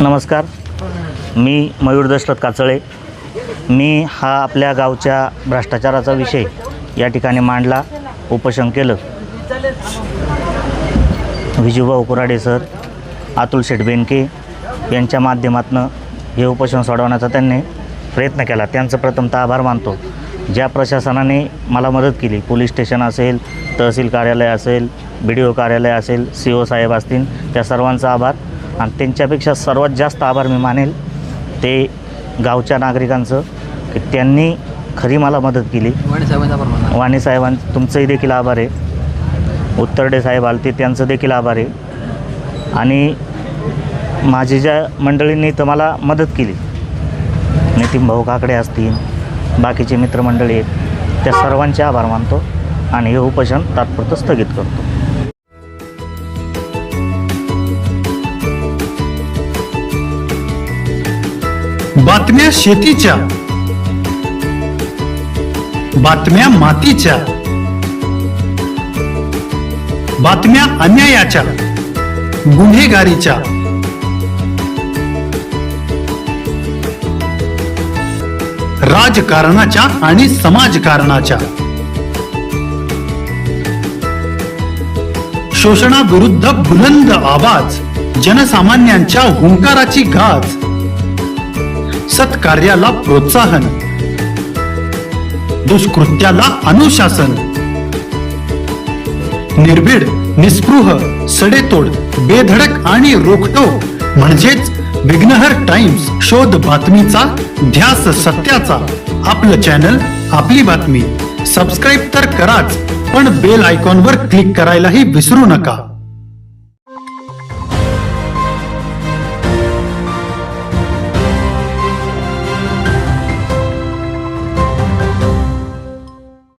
नमस्कार, मी मयूर दशरथ काचळे। मी हा आपल्या गावच्या भ्रष्टाचाराचा विषय या ठिकाणी मांडला, उपोषण केलं। विजूभाऊ कुराडे सर, अतुल शेठ बेनके यांच्या माध्यमातून हे उपोषण सोडवण्याचा त्यांनी प्रयत्न केला। त्यांचं प्रथमतः आभार मानतो। ज्या प्रशासनाने मला मदत केली, पोलीस स्टेशन असेल, तहसील कार्यालय असेल, BDO कार्यालय असेल, CO साहेब असतील, त्या सर्वांचा आभार। आणि त्यांच्यापेक्षा सर्वात जास्त आभार मी मानेल ते गावच्या नागरिकांचं, की त्यांनी खरी मला मदत केली। वाणी साहेबांचं तुमचंही देखील आभार आहे। उत्तरडे साहेब आलते, त्यांचं देखील आभार आहे। आणि माझी ज्या मंडळींनी तर मला मदत केली, नितीन भाऊ काकडे असतील, बाकीचे मित्रमंडळी आहेत, त्या सर्वांचे आभार मानतो आणि हे उपोषण तात्पुरतं स्थगित करतो। बातम्या शेतीच्या, बातम्या मातीच्या, बातम्या अन्यायाच्या, गुन्हेगारीच्या, राजकारणाच्या आणि समाजकारणाच्या, शोषणाविरुद्ध बुलंद आवाज, जनसामान्यांच्या हुंकाराची गाज, सत्कार्याला प्रोत्साहन, दुष्कृत्याला अनुशासन, निर्भीड, निस्पृह, सडेतोड, बेधडक आणि रोखटोक म्हणजेच विघ्नहर टाइम्स। शोध बातमीचा, ध्यास सत्याचा। आपलं चॅनल, आपली बातमी। सबस्क्राईब तर कराच, पण बेल आयकॉनवर क्लिक करायलाही विसरू नका।